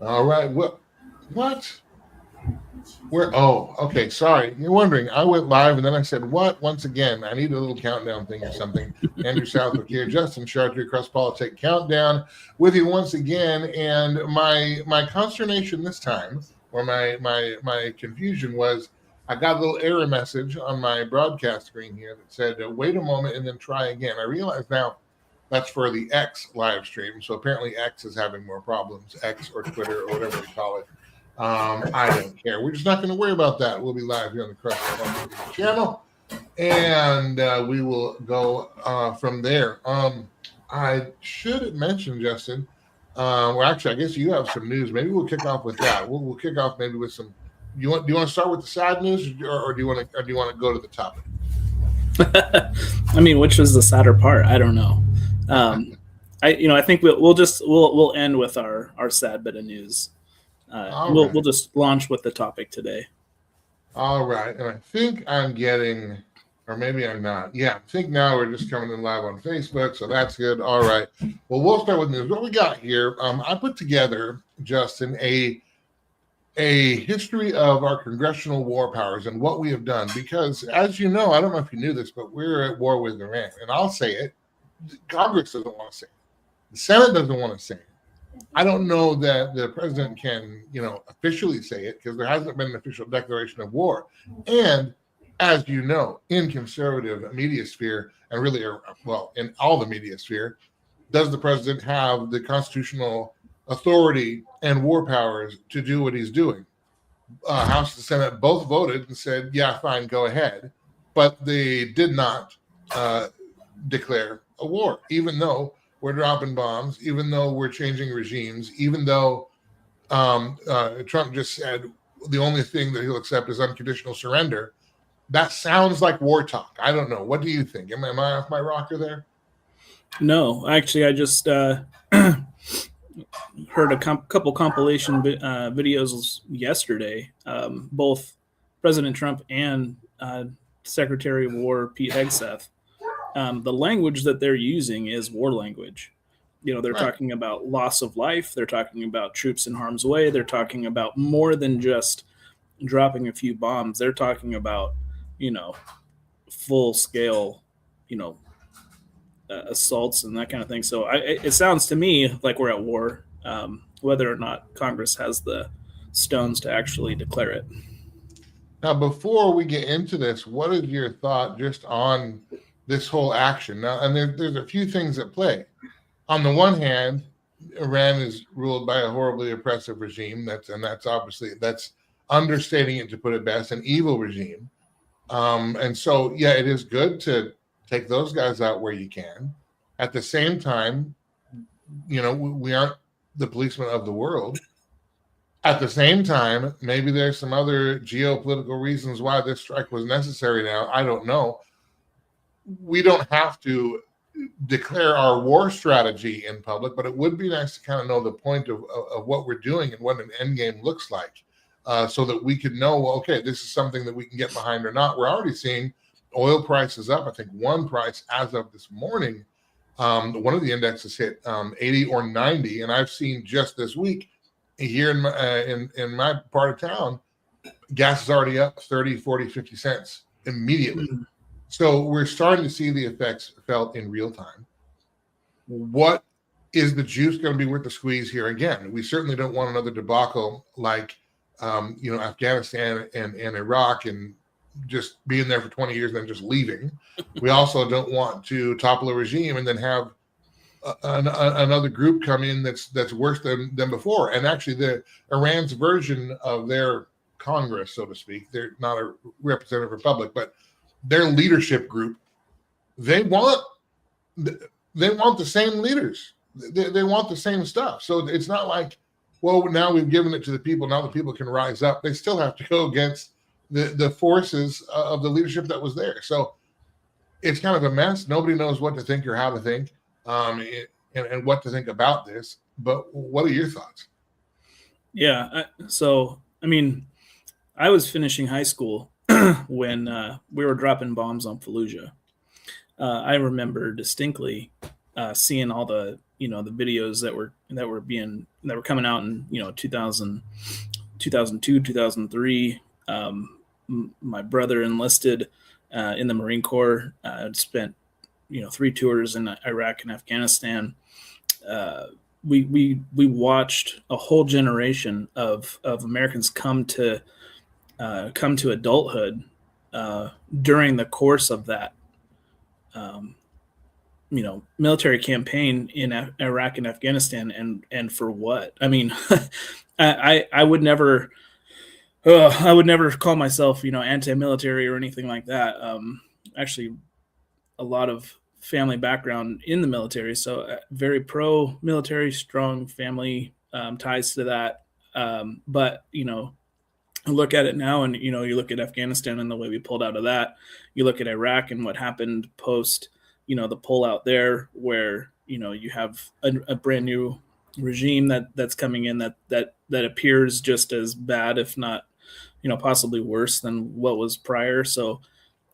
All right. What? Where? Oh, okay. Sorry. You're wondering. I went live and then I said, what? Once again, I need a little countdown thing or something. Andrew Southwick here, Justin Chartier, CrossPolitic Countdown with you once again. And my consternation this time, or my confusion was, I got a little error message on my broadcast screen here that said, wait a moment and then try again. I realize now that's for the X live stream. So apparently X is having more problems, X or Twitter or whatever we call it. I don't care. We're just not going to worry about that. We'll be live here on the CrossPolitic channel, and we will go from there. I should mention, Justin. Well, actually, I guess you have some news. Maybe we'll kick off with that. We'll kick off maybe with some. Do you want to start with the sad news, or do you want to go to the topic? I mean, which was the sadder part? I don't know. I think we'll end with our sad bit of news. We'll just launch with the topic today. All right. And I think I'm getting, or maybe I'm not. Yeah, I think now we're just coming in live on Facebook, so that's good. All right. Well, we'll start with news. What we got here, I put together, Justin, a history of our congressional war powers and what we have done. Because, as you know, I don't know if you knew this, but we're at war with Iran. And I'll say it. Congress doesn't want to say it. The Senate doesn't want to say it. I don't know that the president can, officially say it because there hasn't been an official declaration of war. And as you know, in conservative media sphere, and really, well, in all the media sphere, does the president have the constitutional authority and war powers to do what he's doing? House and Senate both voted and said, yeah, fine, go ahead. But they did not declare a war, even though we're dropping bombs, even though we're changing regimes, even though Trump just said the only thing that he'll accept is unconditional surrender. That sounds like war talk. I don't know. What do you think? Am I off my rocker there? No, actually, I just heard a couple compilation videos yesterday. Both President Trump and Secretary of War Pete Hegseth. The language that they're using is war language. They're talking about loss of life. They're talking about troops in harm's way. They're talking about more than just dropping a few bombs. They're talking about, full scale, assaults and that kind of thing. So it sounds to me like we're at war, whether or not Congress has the stones to actually declare it. Now, before we get into this, what is your thought just on this whole action? Now, and there's a few things at play. On the one hand, Iran is ruled by a horribly oppressive regime. That's understating it to put it best, an evil regime. And so, yeah, it is good to take those guys out where you can. At the same time, we aren't the policemen of the world. At the same time, maybe there's some other geopolitical reasons why this strike was necessary now. I don't know. We don't have to declare our war strategy in public, but it would be nice to kind of know the point of what we're doing and what an end game looks like, so that we could know, well, okay, this is something that we can get behind or not. We're already seeing oil prices up. I think one price as of this morning, one of the indexes hit 80 or 90, and I've seen just this week here in my part of town, gas is already up 30, 40, 50 cents immediately. Mm-hmm. So we're starting to see the effects felt in real time. What is the juice going to be worth the squeeze here again? We certainly don't want another debacle like, Afghanistan and Iraq and just being there for 20 years and then just leaving. We also don't want to topple a regime and then have another group come in that's worse than before. And actually, the Iran's version of their Congress, so to speak, they're not a representative republic, but their leadership group, they want the same leaders. They want the same stuff. So it's not like, well, now we've given it to the people. Now the people can rise up. They still have to go against the forces of the leadership that was there. So it's kind of a mess. Nobody knows what to think or how to think, and what to think about this. But what are your thoughts? Yeah. I was finishing high school when we were dropping bombs on Fallujah. I remember distinctly seeing all the the videos that were coming out in 2000, 2002, 2003. My brother enlisted in the Marine Corps. I'd spent 3 tours in Iraq and Afghanistan. We watched a whole generation of Americans come to adulthood during the course of that military campaign in Iraq and Afghanistan, and for what? I mean, I would never call myself anti-military or anything like that. Actually, a lot of family background in the military, so very pro-military, strong family ties to that. But look at it now, and you look at Afghanistan and the way we pulled out of that. You look at Iraq and what happened post the pullout there, where you have a brand new regime that's coming in that appears just as bad, if not possibly worse than what was prior. So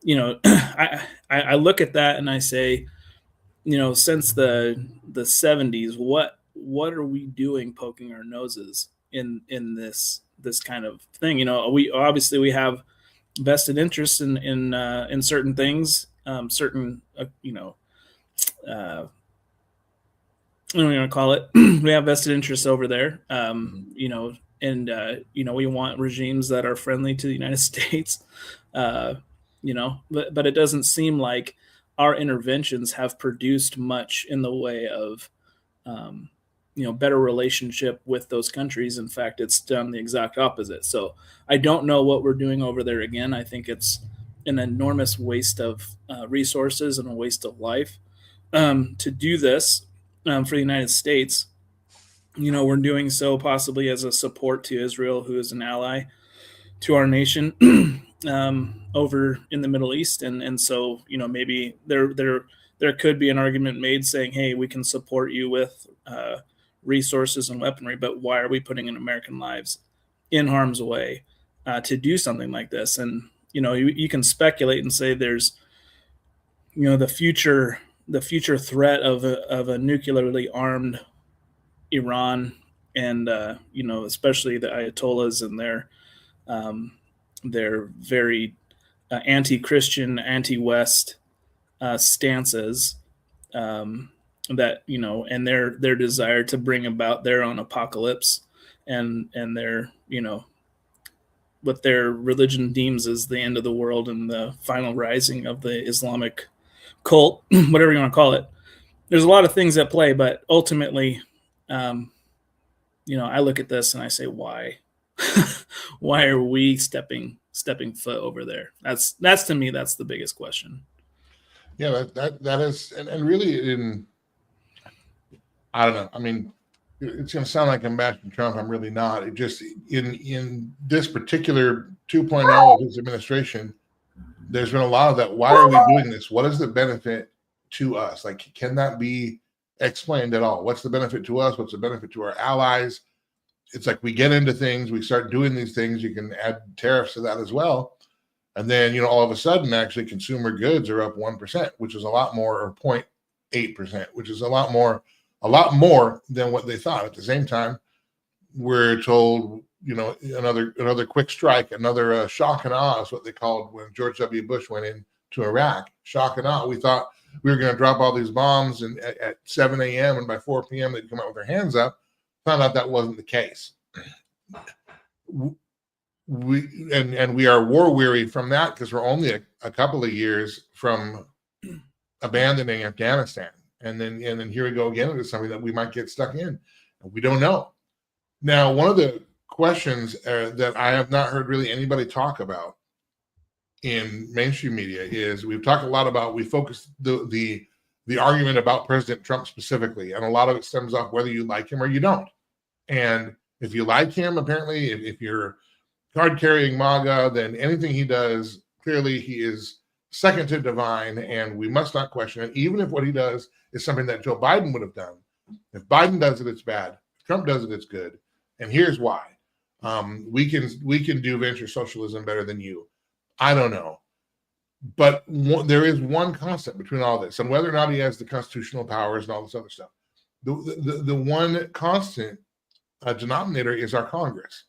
I look at that and I say, since the 70s, what are we doing poking our noses in this kind of thing? We obviously have vested interests in certain things, certain I don't know what you want to call it. We have vested interests over there, and we want regimes that are friendly to the United States, but it doesn't seem like our interventions have produced much in the way of better relationship with those countries. In fact, it's done the exact opposite. So I don't know what we're doing over there again. I think it's an enormous waste of resources and a waste of life to do this for the United States. We're doing so possibly as a support to Israel, who is an ally to our nation over in the Middle East. And so, maybe there could be an argument made saying, hey, we can support you with resources and weaponry, but why are we putting in American lives in harm's way to do something like this? And you can speculate and say there's the future threat of a nuclearly armed Iran, and especially the Ayatollahs and their very anti-Christian, anti-West stances, that and their desire to bring about their own apocalypse, and their what their religion deems as the end of the world and the final rising of the Islamic cult, whatever you want to call it. There's a lot of things at play, but ultimately, I look at this and I say, why? Why are we stepping foot over there? That's to me, that's the biggest question. Yeah, that is, and really, I don't know. I mean, it's going to sound like I'm bashing Trump. I'm really not. It just in this particular 2.0 of his administration, there's been a lot of that. Why are we doing this? What is the benefit to us? Like, can that be explained at all? What's the benefit to us? What's the benefit to our allies? It's like we get into things, we start doing these things. You can add tariffs to that as well. And then, all of a sudden, actually, consumer goods are up 1%, which is a lot more, or 0.8%, which is a lot more than what they thought. At the same time, we're told, another quick strike, another shock and awe is what they called when George W. Bush went into Iraq. Shock and awe. We thought we were going to drop all these bombs and at 7 a.m. and by 4 p.m. they'd come out with their hands up. Found out that wasn't the case. We are war weary from that, because we're only a couple of years from abandoning Afghanistan, and then here we go again into something that we might get stuck in. We don't know. Now, one of the questions that I have not heard really anybody talk about in mainstream media is, we focus the argument about President Trump specifically, and a lot of it stems off whether you like him or you don't. And if you like him, apparently, if you're card-carrying MAGA, then anything he does, clearly he is second to divine, and we must not question it, even if what he does is something that Joe Biden would have done. If Biden does it, it's bad. If Trump does it, it's good. And here's why. We can do venture socialism better than you. I don't know. But there is one constant between all this, and whether or not he has the constitutional powers and all this other stuff. The one constant denominator is our Congress.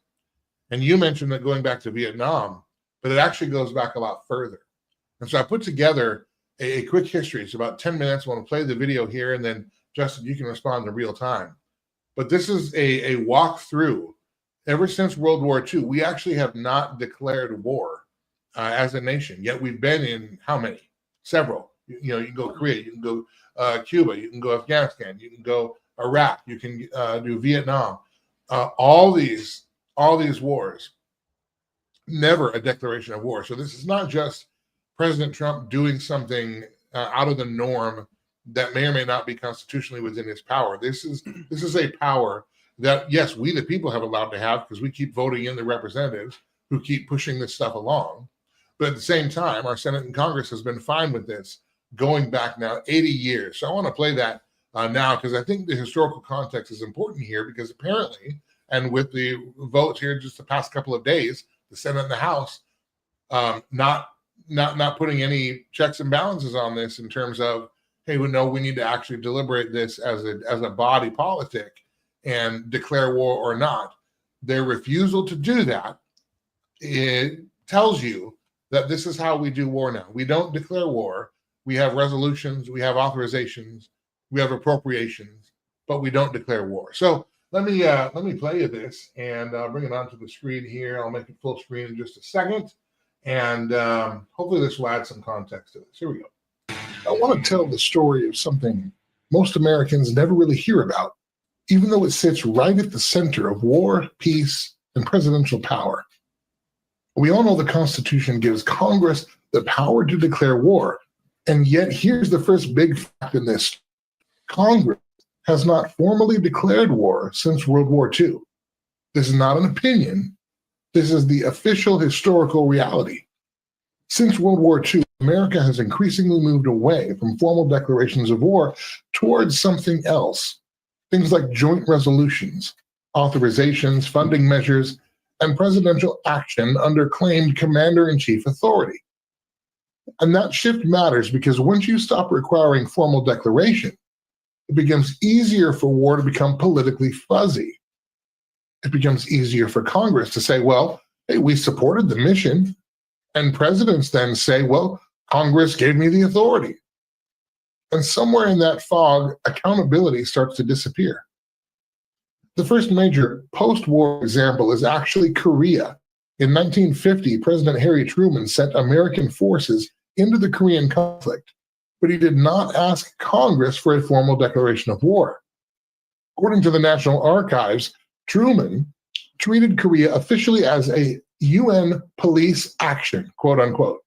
And you mentioned that going back to Vietnam, but it actually goes back a lot further. And so I put together a quick history. It's about 10 minutes. I want to play the video here, and then Justin, you can respond in real time. But this is a walk through. Ever since World War II, we actually have not declared war as a nation. Yet we've been in how many? Several. You know, you can go Korea, you can go Cuba, you can go Afghanistan, you can go Iraq, you can do Vietnam. All these wars, never a declaration of war. So this is not just President Trump doing something out of the norm that may or may not be constitutionally within his power. This is a power that, yes, we the people have allowed to have because we keep voting in the representatives who keep pushing this stuff along. But at the same time, our Senate and Congress has been fine with this going back now 80 years. So I want to play that now because I think the historical context is important here because apparently, and with the votes here just the past couple of days, the Senate and the House not putting any checks and balances on this in terms of, hey, we know we need to actually deliberate this as a body politic and declare war or not. Their refusal to do that, it tells you that this is how we do war now. We don't declare war. We have resolutions, we have authorizations, we have appropriations, but we don't declare war. So let me play you this and bring it onto the screen here. I'll make it full screen in just a second. And hopefully this will add some context to this. Here we go. I want to tell the story of something most Americans never really hear about, even though it sits right at the center of war, peace, and presidential power. We all know the Constitution gives Congress the power to declare war. And yet here's the first big fact in this. Congress has not formally declared war since World War II. This is not an opinion. This is the official historical reality. Since World War II, America has increasingly moved away from formal declarations of war towards something else. Things like joint resolutions, authorizations, funding measures, and presidential action under claimed commander-in-chief authority. And that shift matters because once you stop requiring formal declaration, it becomes easier for war to become politically fuzzy. It becomes easier for Congress to say, well, hey, we supported the mission. And presidents then say, well, Congress gave me the authority. And somewhere in that fog, accountability starts to disappear. The first major post-war example is actually Korea. In 1950, President Harry Truman sent American forces into the Korean conflict, but he did not ask Congress for a formal declaration of war. According to the National Archives, Truman treated Korea officially as a UN police action, quote unquote.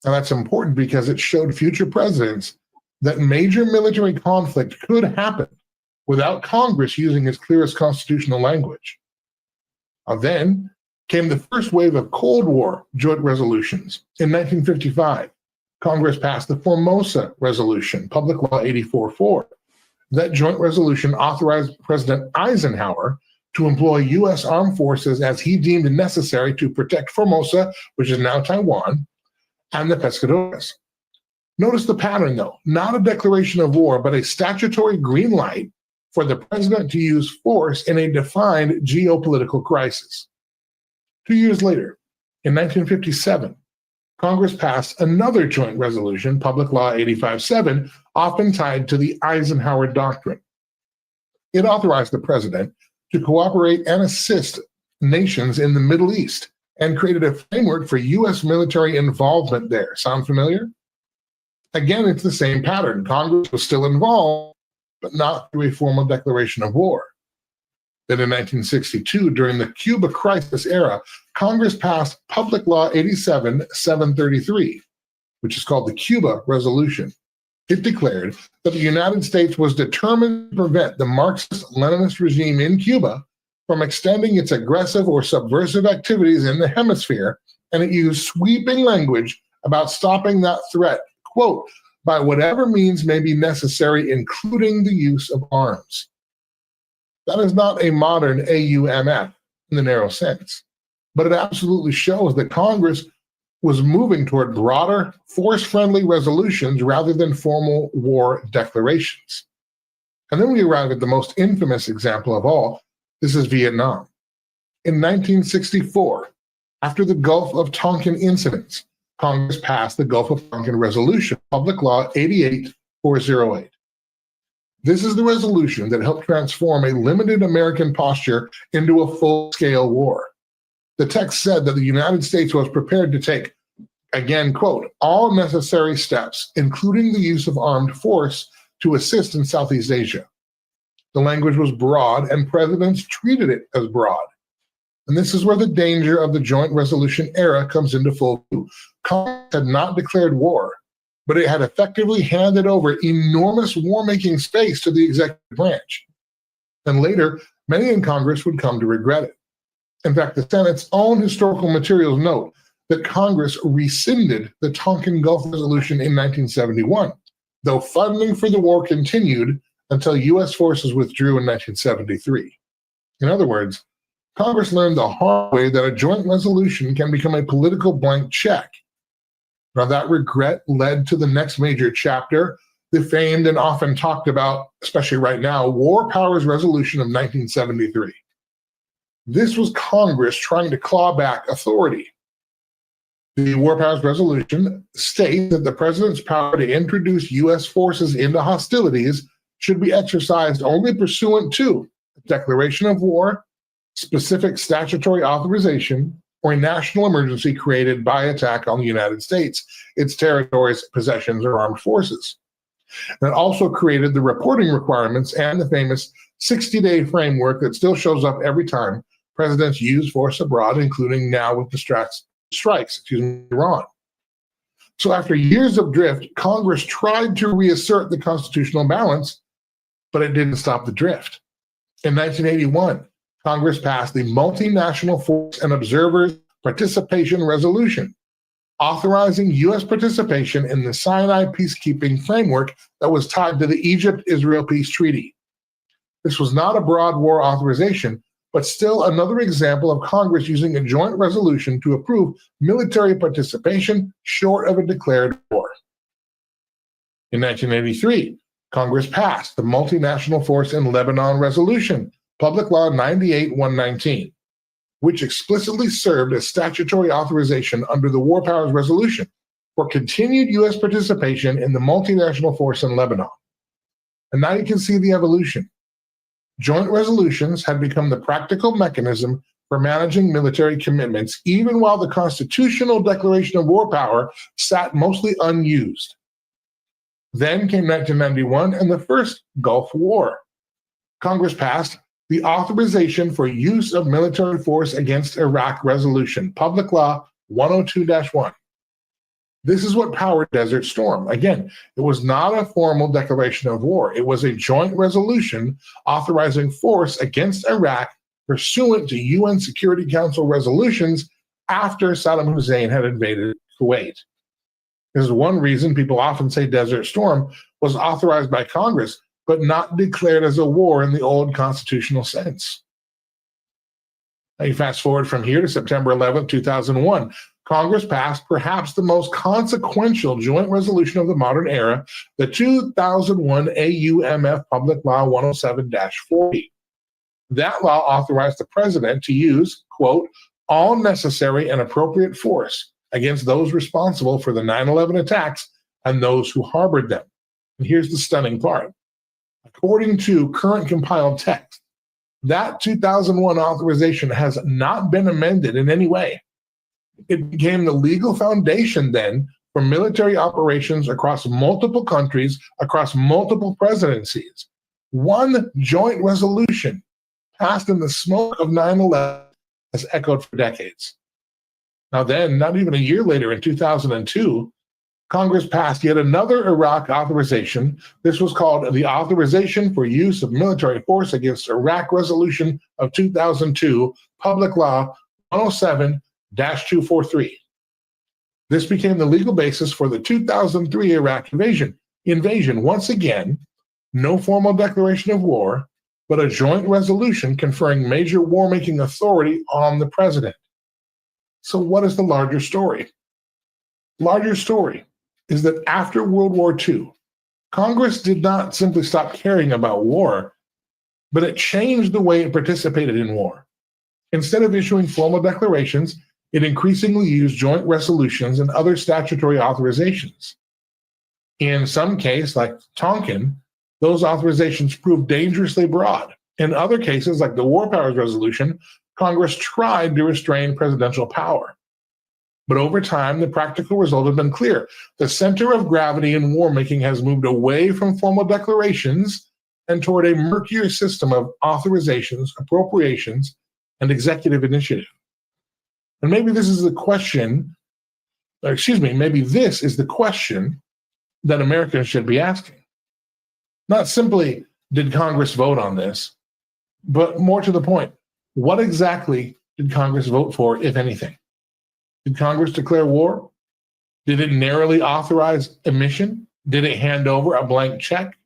And that's important because it showed future presidents that major military conflict could happen without Congress using its clearest constitutional language. Then came the first wave of Cold War joint resolutions. In 1955, Congress passed the Formosa Resolution, Public Law 84-4. That joint resolution authorized President Eisenhower to employ U.S. armed forces as he deemed necessary to protect Formosa, which is now Taiwan, and the Pescadores. Notice the pattern, though. Not a declaration of war, but a statutory green light for the president to use force in a defined geopolitical crisis. 2 years later, in 1957, Congress passed another joint resolution, Public Law 85-7, often tied to the Eisenhower Doctrine. It authorized the president to cooperate and assist nations in the Middle East and created a framework for U.S. military involvement there. Sound familiar? Again, it's the same pattern. Congress was still involved, but not through a formal declaration of war. Then in 1962, during the Cuba crisis era, Congress passed Public Law 87-733, which is called the Cuba Resolution. It declared that the United States was determined to prevent the Marxist-Leninist regime in Cuba from extending its aggressive or subversive activities in the hemisphere, and it used sweeping language about stopping that threat, quote, by whatever means may be necessary, including the use of arms. That is not a modern AUMF in the narrow sense, but it absolutely shows that Congress was moving toward broader, force-friendly resolutions rather than formal war declarations. And then we arrive at the most infamous example of all. This is Vietnam. In 1964, after the Gulf of Tonkin incidents, Congress passed the Gulf of Tonkin Resolution, Public Law 88408. This is the resolution that helped transform a limited American posture into a full-scale war. The text said that the United States was prepared to take, again, quote, all necessary steps, including the use of armed force, to assist in Southeast Asia. The language was broad, and presidents treated it as broad. And this is where the danger of the joint resolution era comes into full view. Congress had not declared war, but it had effectively handed over enormous war-making space to the executive branch. And later, many in Congress would come to regret it. In fact, the Senate's own historical materials note that Congress rescinded the Tonkin Gulf Resolution in 1971, though funding for the war continued until U.S. forces withdrew in 1973. In other words, Congress learned the hard way that a joint resolution can become a political blank check. Now, that regret led to the next major chapter, the famed and often talked about, especially right now, War Powers Resolution of 1973. This was Congress trying to claw back authority. The War Powers Resolution states that the president's power to introduce U.S. forces into hostilities should be exercised only pursuant to a declaration of war, specific statutory authorization, or a national emergency created by attack on the United States, its territories, possessions, or armed forces. And it also created the reporting requirements and the famous 60-day framework that still shows up every time presidents use force abroad, including now with the strikes, Iran. So after years of drift, Congress tried to reassert the constitutional balance, but it didn't stop the drift. In 1981, Congress passed the Multinational Force and Observers Participation Resolution, authorizing U.S. participation in the Sinai peacekeeping framework that was tied to the Egypt-Israel Peace Treaty. This was not a broad war authorization, but still another example of Congress using a joint resolution to approve military participation short of a declared war. In 1983, Congress passed the Multinational Force in Lebanon Resolution, Public Law 98-119, which explicitly served as statutory authorization under the War Powers Resolution for continued U.S. participation in the multinational force in Lebanon. And now you can see the evolution. Joint resolutions had become the practical mechanism for managing military commitments, even while the constitutional declaration of war power sat mostly unused. Then came 1991 and the first Gulf War. Congress passed the Authorization for Use of Military Force Against Iraq Resolution, Public Law 102-1. This is what powered Desert Storm. Again, it was not a formal declaration of war. It was a joint resolution authorizing force against Iraq pursuant to UN Security Council resolutions after Saddam Hussein had invaded Kuwait. This is one reason people often say Desert Storm was authorized by Congress, but not declared as a war in the old constitutional sense. Now you fast forward from here to September 11, 2001. Congress passed perhaps the most consequential joint resolution of the modern era, the 2001 AUMF Public Law 107-40. That law authorized the president to use, quote, all necessary and appropriate force against those responsible for the 9/11 attacks and those who harbored them. And here's the stunning part. According to current compiled text, that 2001 authorization has not been amended in any way. It became the legal foundation then for military operations across multiple countries, across multiple presidencies. One joint resolution passed in the smoke of 9/11 has echoed for decades. Now then, not even a year later in 2002, Congress passed yet another Iraq authorization. This was called the Authorization for Use of Military Force Against Iraq Resolution of 2002, Public Law 107-243. This became the legal basis for the 2003 Iraq invasion. Once again, no formal declaration of war, but a joint resolution conferring major war-making authority on the president. So what is the larger story? Larger story is that after World War II, Congress did not simply stop caring about war, but it changed the way it participated in war. Instead of issuing formal declarations, it increasingly used joint resolutions and other statutory authorizations. In some cases, like Tonkin, those authorizations proved dangerously broad. In other cases, like the War Powers Resolution, Congress tried to restrain presidential power. But over time, the practical result has been clear. The center of gravity in war making has moved away from formal declarations and toward a murkier system of authorizations, appropriations, and executive initiative. And maybe this is the question, maybe this is the question that Americans should be asking. Not simply, did Congress vote on this, but more to the point, what exactly did Congress vote for, if anything? Did Congress declare war? Did it narrowly authorize a mission? Did it hand over a blank check?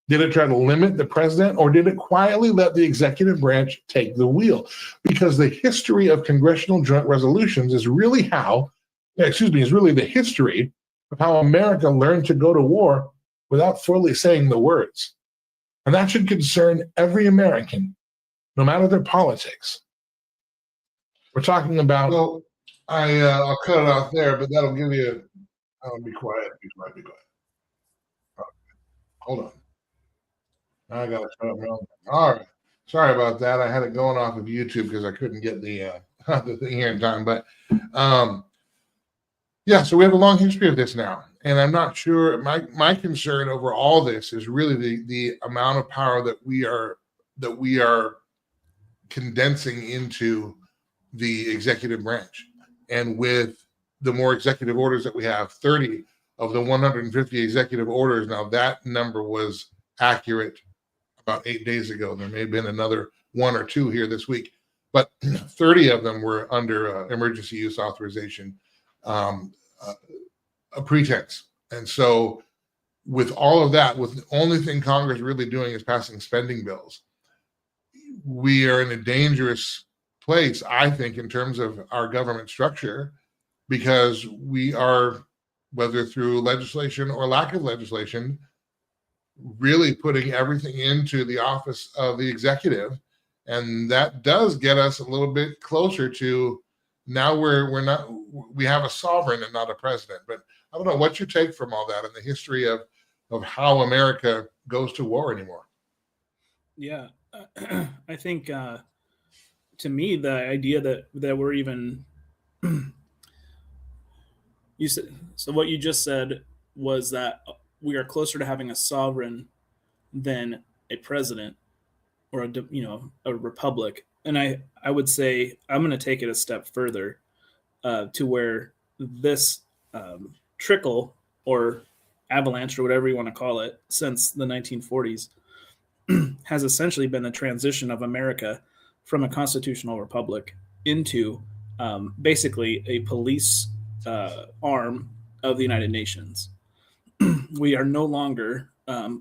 Did it try to limit the president, or did it quietly let the executive branch take the wheel? Because the history of congressional joint resolutions is really the history of how America learned to go to war without fully saying the words. And that should concern every American, no matter their politics. We're talking about. Well, I'll cut it off there, but that'll give you. Be quiet. Hold on. I got to shut up my own. All right. Sorry about that. I had it going off of YouTube because I couldn't get the thing here in time. But yeah, so we have a long history of this now, and I'm not sure. My concern over all this is really the amount of power that we are condensing into the executive branch. And with the more executive orders that we have, 30 of the 150 executive orders, now that number was accurate about 8 days ago. There may have been another one or two here this week, but 30 of them were under emergency use authorization, a pretense. And so with all of that, with the only thing Congress really doing is passing spending bills, we are in a dangerous place, I think, in terms of our government structure, because we are, whether through legislation or lack of legislation, really putting everything into the office of the executive. And that does get us a little bit closer to now we have a sovereign and not a president. But I don't know, what's your take from all that and the history of how America goes to war anymore? Yeah, I think to me, the idea that we're even what you just said was that we are closer to having a sovereign than a president or a republic. And I would say I'm going to take it a step further to where this trickle or avalanche or whatever you want to call it since the 1940s has essentially been the transition of America from a constitutional republic into basically a police arm of the United Nations. We are no longer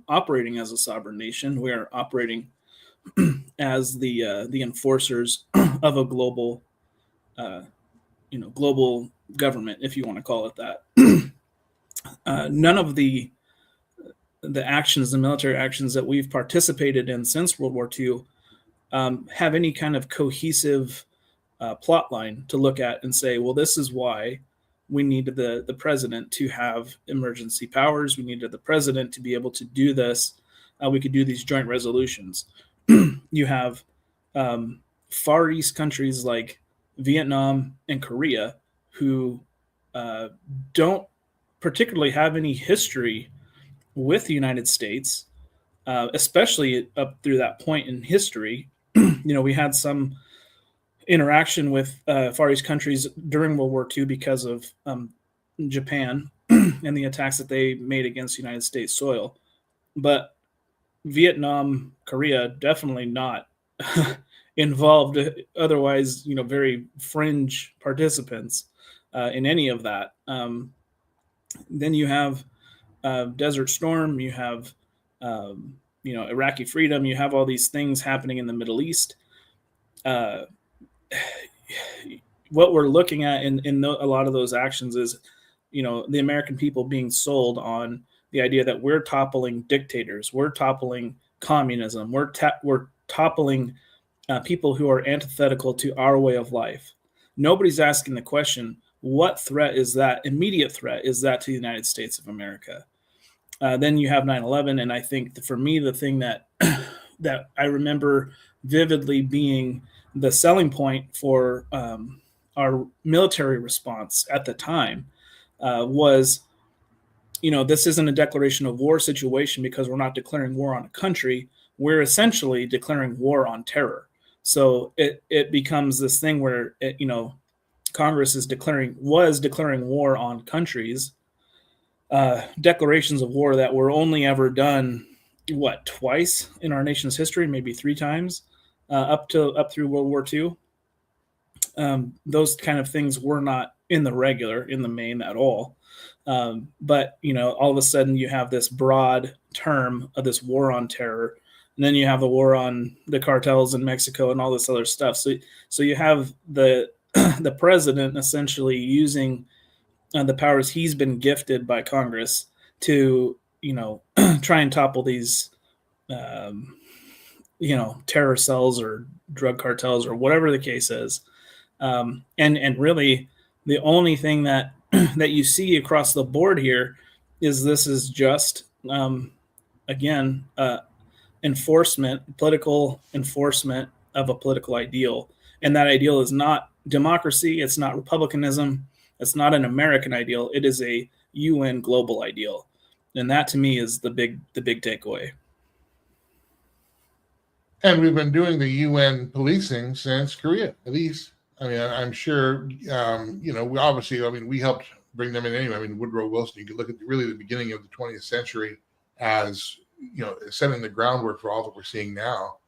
operating as a sovereign nation. We are operating as the enforcers of a global, global government, if you want to call it that. None of the actions, the military actions that we've participated in since World War II, have any kind of cohesive plot line to look at and say, well, this is why we needed the president to have emergency powers. We needed the president to be able to do this. We could do these joint resolutions. You have Far East countries like Vietnam and Korea who don't particularly have any history with the United States, especially up through that point in history. We had some interaction with Far East countries during World War II because of Japan and the attacks that they made against United States soil. But Vietnam, Korea, definitely not involved. Otherwise, very fringe participants in any of that. Then you have Desert Storm. You have Iraqi freedom. You have all these things happening in the Middle East. What we're looking at in a lot of those actions is, the American people being sold on the idea that we're toppling dictators, we're toppling communism, we're toppling people who are antithetical to our way of life. Nobody's asking the question, what threat is that? Immediate threat is that to the United States of America? Then you have 9/11, and I think for me the thing that that I remember vividly being the selling point for our military response at the time was, this isn't a declaration of war situation because we're not declaring war on a country. We're essentially declaring war on terror. So it becomes this thing where Congress was declaring war on countries. Declarations of war that were only ever done twice in our nation's history, maybe 3 times, up through World War II. Those kind of things were not in the main at all. But all of a sudden you have this broad term of this war on terror, and then you have the war on the cartels in Mexico and all this other stuff. So you have the the president essentially using the powers he's been gifted by Congress to try and topple these terror cells or drug cartels or whatever the case is. And really the only thing that that you see across the board here is this is just political enforcement of a political ideal. And that ideal is not democracy, it's not republicanism, it's not an American ideal, it is a UN global ideal. And that to me is the big takeaway. And we've been doing the UN policing since Korea, at least. I mean, I'm sure, we helped bring them in anyway. I mean, Woodrow Wilson, you could look at really the beginning of the 20th century as, setting the groundwork for all that we're seeing now.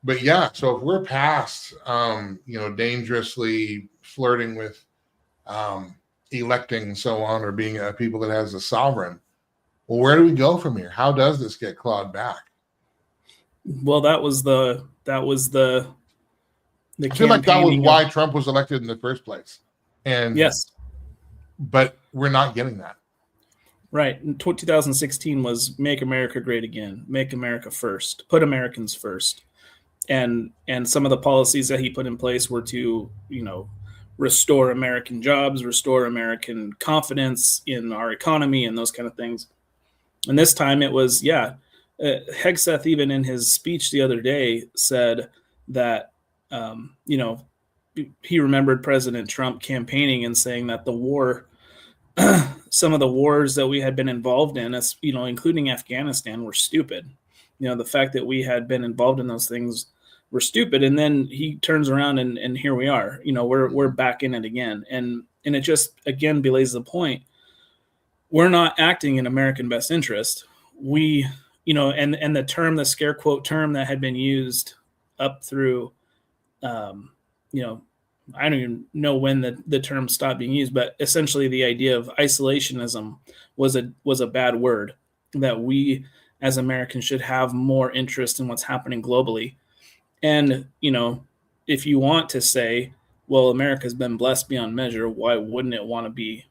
But yeah, so if we're past, dangerously flirting with electing and so on, or being a people that has a sovereign, well, where do we go from here? How does this get clawed back? Well, that was the I feel like that was why Trump was elected in the first place. And yes, but we're not getting that. Right. 2016 was Make America Great Again, Make America First, put Americans first. And some of the policies that he put in place were to, restore American jobs, restore American confidence in our economy and those kind of things. And this time it was, Hegseth, even in his speech the other day, said that, he remembered President Trump campaigning and saying that the war, some of the wars that we had been involved in, including Afghanistan, were stupid. The fact that we had been involved in those things were stupid. And then he turns around and here we are, we're back in it again. And it just, again, belays the point. We're not acting in American best interest. We, and the term, the scare quote term that had been used up through, I don't even know when the term stopped being used, but essentially the idea of isolationism was a bad word, that we as Americans should have more interest in what's happening globally. And, if you want to say, well, America's been blessed beyond measure, why wouldn't it want to be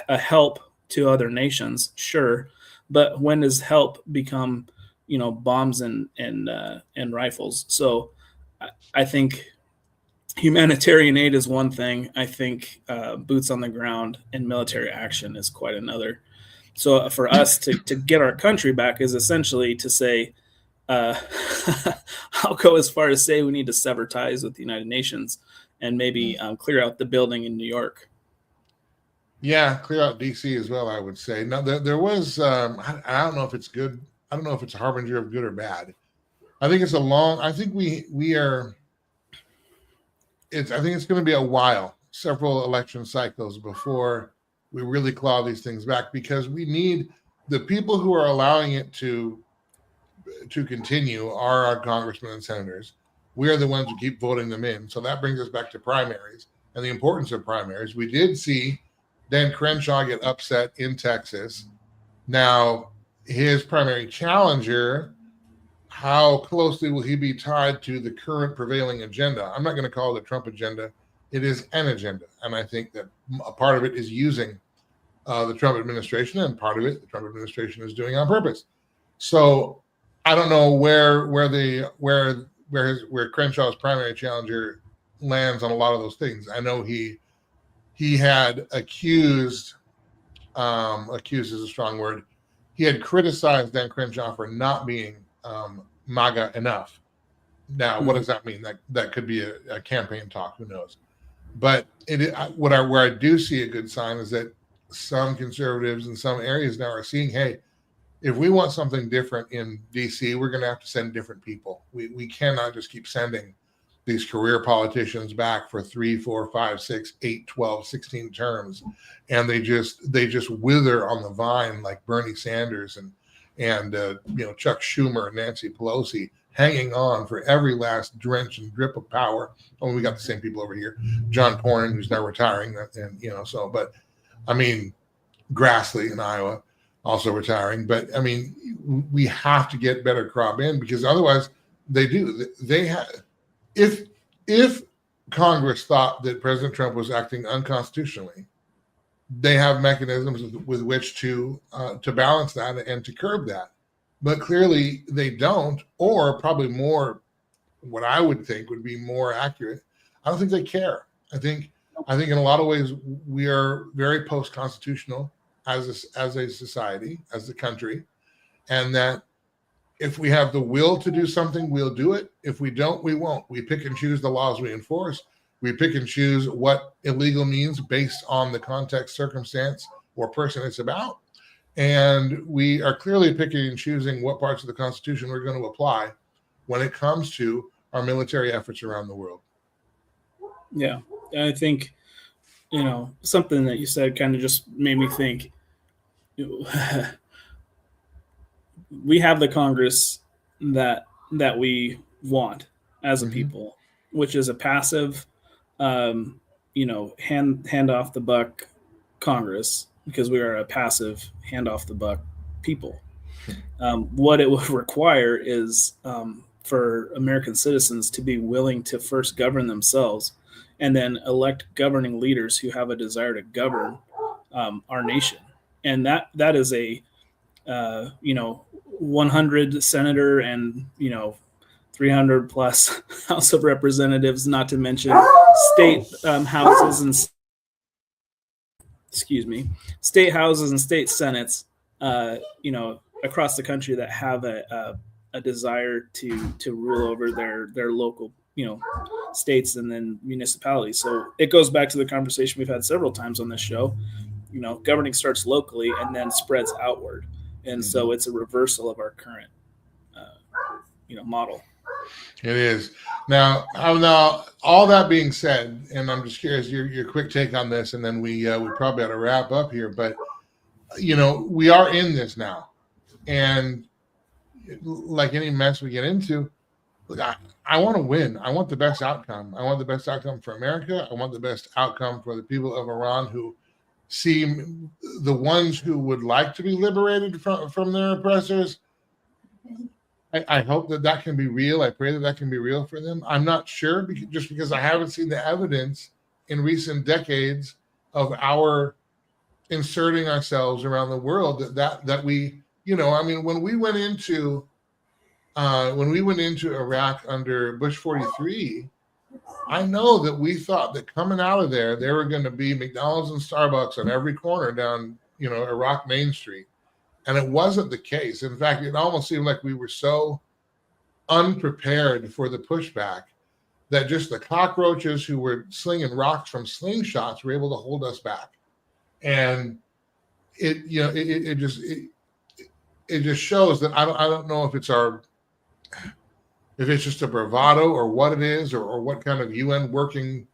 a help to other nations? Sure. But when does help become, bombs and rifles? So I think humanitarian aid is one thing. I think boots on the ground and military action is quite another. So for us to get our country back is essentially to say, I'll go as far as say we need to sever ties with the United Nations and maybe clear out the building in New York. Yeah, clear out DC as well, I would say. Now, there was, I don't know if it's good. I don't know if it's a harbinger of good or bad. I think it's I think it's going to be a while, several election cycles before we really claw these things back, because we need the people who are allowing it to continue are our congressmen and senators. We are the ones who keep voting them in. So that brings us back to primaries and the importance of primaries. We did see Dan Crenshaw get upset in Texas. Now, his primary challenger, how closely will he be tied to the current prevailing agenda? I'm not going to call it the Trump agenda. It is an agenda. And I think that a part of it is using the Trump administration, and part of it the Trump administration is doing on purpose. So I don't know where Crenshaw's primary challenger lands on a lot of those things. I know he had accused is a strong word. He had criticized Dan Crenshaw for not being MAGA enough. Now, what does that mean? That could be a campaign talk. Who knows? But where I do see a good sign is that some conservatives in some areas now are seeing, hey, if we want something different in DC, we're going to have to send different people. We cannot just keep sending these career politicians back for 3, 4, 5, 6, 8, 12, 16 terms, and they just wither on the vine like Bernie Sanders and Chuck Schumer and Nancy Pelosi, hanging on for every last drench and drip of power. Oh, we got the same people over here. John Cornyn, who's now retiring, but I mean, Grassley in Iowa also retiring. But I mean, we have to get better crop in, because otherwise they have. If Congress thought that President Trump was acting unconstitutionally, they have mechanisms with which to balance that and to curb that. But clearly they don't, or probably more, what I would think would be more accurate, I don't think they care. I think in a lot of ways we are very post-constitutional as a society, as a country, and that if we have the will to do something, we'll do it. If we don't, we won't. We pick and choose the laws we enforce. We pick and choose what illegal means based on the context, circumstance, or person it's about. And we are clearly picking and choosing what parts of the Constitution we're going to apply when it comes to our military efforts around the world. Yeah, I think, something that you said kind of just made me think. We have the Congress that we want as a people, which is a passive, hand off the buck Congress, because we are a passive hand off the buck people. What it would require is for American citizens to be willing to first govern themselves, and then elect governing leaders who have a desire to govern our nation. And that is a 100 senator and 300 plus House of Representatives, not to mention state houses and state houses and state senates, across the country that have a desire to rule over their local states and then municipalities. So it goes back to the conversation we've had several times on this show. Governing starts locally and then spreads outward. And so it's a reversal of our current, model. It is. Now, all that being said, and I'm just curious your quick take on this, and then we probably ought to wrap up here. But we are in this now, and like any mess we get into, look, I want to win. I want the best outcome. I want the best outcome for America. I want the best outcome for the people of Iran, who seem the ones who would like to be liberated from their oppressors. I hope that can be real. I pray that can be real for them. I'm not sure, because I haven't seen the evidence in recent decades of our inserting ourselves around the world that we, when we went into Iraq under Bush 43, I know that we thought that coming out of there were going to be McDonald's and Starbucks on every corner down, Iraq Main Street. And it wasn't the case. In fact, it almost seemed like we were so unprepared for the pushback that just the cockroaches who were slinging rocks from slingshots were able to hold us back. And it just shows that I don't know if it's just a bravado or what it is, or what kind of UN working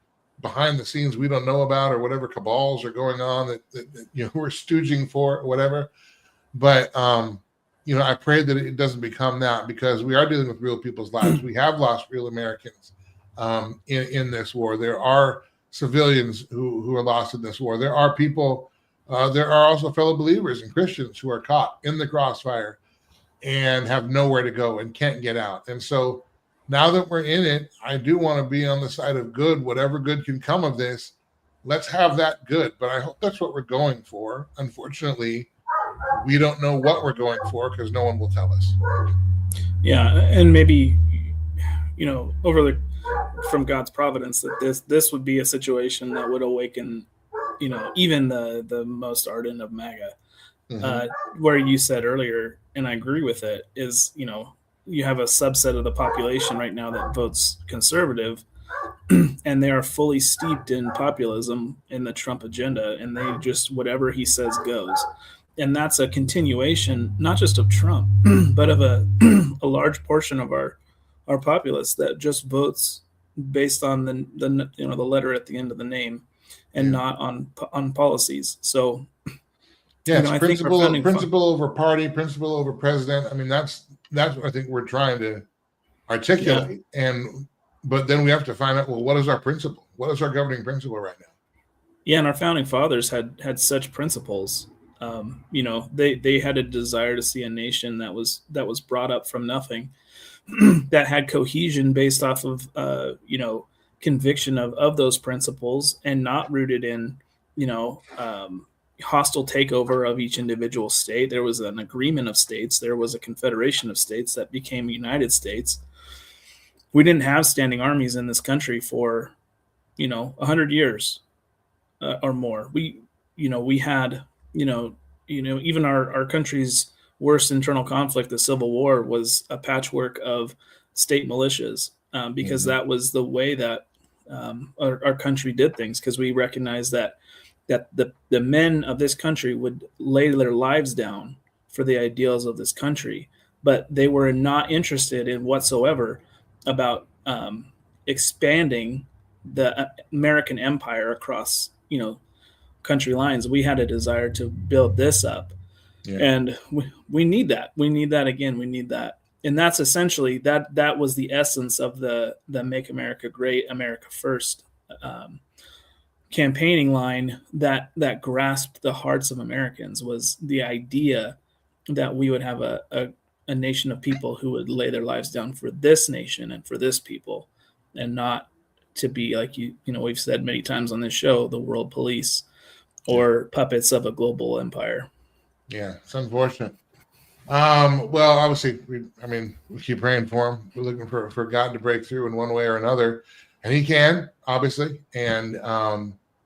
behind the scenes we don't know about, or whatever cabals are going on that we're stooging for, or whatever. But I pray that it doesn't become that, because we are dealing with real people's lives. We have lost real Americans in this war. There are civilians who are lost in this war. There are people. There are also fellow believers and Christians who are caught in the crossfire and have nowhere to go and can't get out. And so now that we're in it, I do want to be on the side of good, whatever good can come of this. let's have that good. But I hope that's what we're going for. Unfortunately, we don't know what we're going for because no one will tell us. Yeah, and maybe, from God's providence, that this would be a situation that would awaken, even the most ardent of MAGA. Where you said earlier, and I agree with it, is, you have a subset of the population right now that votes conservative, and they are fully steeped in populism in the Trump agenda, and they just, whatever he says goes. And that's a continuation, not just of Trump, but of a large portion of our populace that just votes based on the letter at the end of the name, and not on policies. So it's I principle over party, principle over president. I mean, that's what I think we're trying to articulate. But then we have to find out, well, what is our principle? What is our governing principle right now? Yeah, and our founding fathers had such principles. They had a desire to see a nation that was brought up from nothing, that had cohesion based off of conviction of those principles, and not rooted in hostile takeover of each individual state. There was an agreement of states. There was a confederation of states that became United States. We didn't have standing armies in this country for 100 years or more. We had even our country's worst internal conflict, the Civil War, was a patchwork of state militias, because that was the way that our country did things, because we recognized that the men of this country would lay their lives down for the ideals of this country, but they were not interested in whatsoever about expanding the American empire across country lines. We had a desire to build this up, and we need that. We need that again. We need that, and that's essentially that was the essence of the Make America Great, America First campaigning line that grasped the hearts of Americans. Was the idea that we would have a nation of people who would lay their lives down for this nation and for this people, and not to be, like we've said many times on this show, the world police or puppets of a global empire. Yeah, it's unfortunate. Well, obviously, we keep praying for him. We're looking for God to break through in one way or another, and He can, obviously. And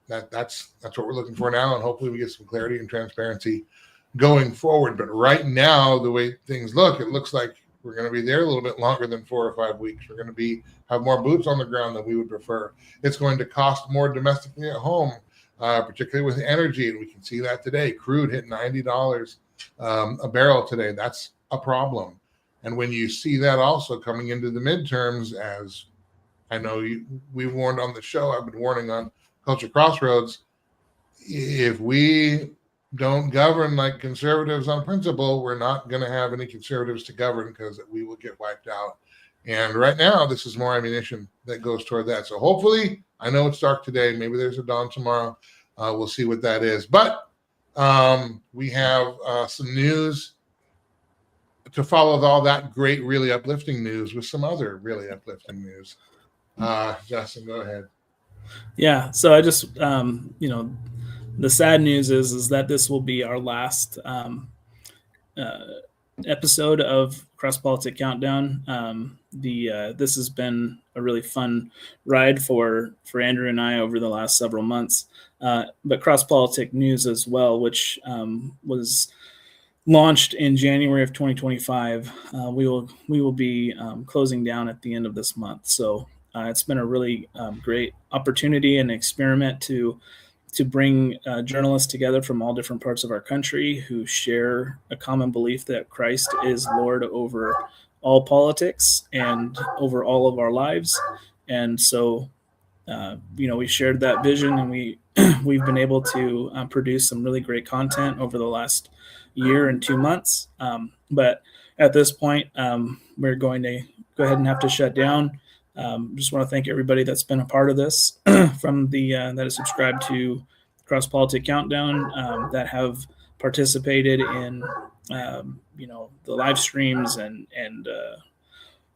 that's what we're looking for now, and hopefully we get some clarity and transparency going forward. But right now, the way things look, it looks like we're going to be there a little bit longer than 4 or 5 weeks. We're going to have more boots on the ground than we would prefer. It's going to cost more domestically at home, particularly with energy, and we can see that today. Crude hit $90 a barrel today. That's a problem. And when you see that also coming into the midterms, as I know we warned on the show, I've been warning on Culture Crossroads, if we don't govern like conservatives on principle, we're not going to have any conservatives to govern, because we will get wiped out. And right now, this is more ammunition that goes toward that. So hopefully, I know it's dark today. Maybe there's a dawn tomorrow. We'll see what that is. But we have some news to follow with all that great, really uplifting news with some other really uplifting news. Justin, go ahead. Yeah. So I just, the sad news is that this will be our last episode of CrossPolitic Countdown. This has been a really fun ride for Andrew and I over the last several months. But CrossPolitic News as well, which was launched in January of 2025, we will be closing down at the end of this month. So it's been a really great opportunity and experiment to bring journalists together from all different parts of our country who share a common belief that Christ is Lord over all politics and over all of our lives. And so, we shared that vision, and we've been able to produce some really great content over the last year and 2 months. But at this point, we're going to go ahead and have to shut down. Just want to thank everybody that's been a part of this, from that is subscribed to CrossPolitic Countdown, that have participated in the live streams and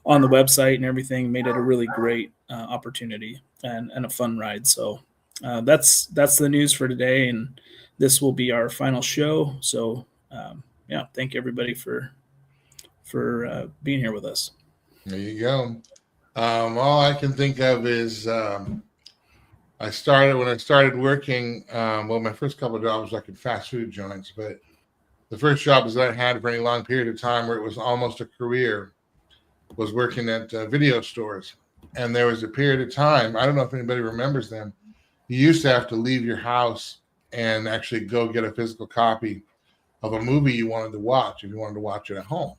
on the website and everything. Made it a really great opportunity and a fun ride. So that's the news for today, and this will be our final show. So yeah, thank everybody for being here with us. There you go. All I can think of is when I started working. Well, my first couple of jobs was like in fast food joints, but the first job that I had for any long period of time, where it was almost a career, was working at video stores. And there was a period of time, I don't know if anybody remembers them, you used to have to leave your house and actually go get a physical copy of a movie you wanted to watch if you wanted to watch it at home.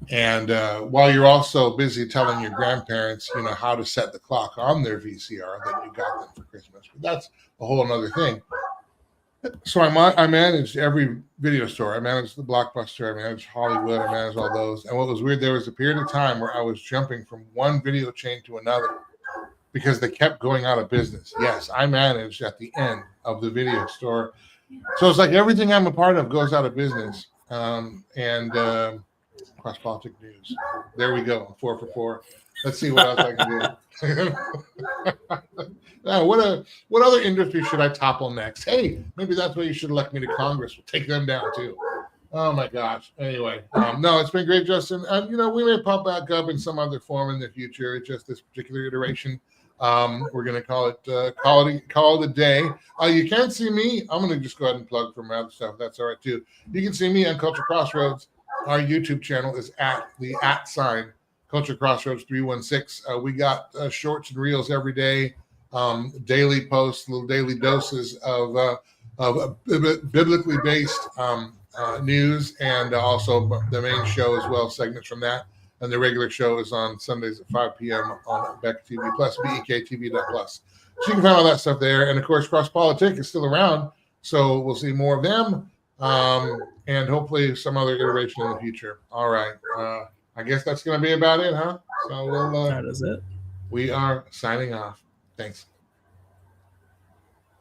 And while you're also busy telling your grandparents, how to set the clock on their VCR that you got them for Christmas. But that's a whole other thing. So I managed every video store. I managed the Blockbuster. I managed Hollywood. I managed all those. And what was weird, there was a period of time where I was jumping from one video chain to another because they kept going out of business. Yes, I managed at the end of the video store. So it's like everything I'm a part of goes out of business. CrossPolitic news. There we go. 4 for 4. Let's see what else I can do. What other industry should I topple next? Hey, maybe that's why you should elect me to Congress. We'll take them down too. Oh my gosh. Anyway, no, it's been great, Justin. We may pop back up in some other form in the future. It's just this particular iteration. We're gonna call it a day. You can't see me. I'm gonna just go ahead and plug for my other stuff. That's all right too. You can see me on Culture Crossroads. Our YouTube channel is at the @ Culture Crossroads 316. We got shorts and reels every day, daily posts, little daily doses of biblically based news, and also the main show as well, segments from that. And the regular show is on Sundays at 5 p.m. on Beck TV Plus, BEKTV.plus. So you can find all that stuff there. And of course, CrossPolitic is still around, so we'll see more of them. And hopefully some other iteration in the future. All right. I guess that's going to be about it, huh? So that is it. We are signing off. Thanks.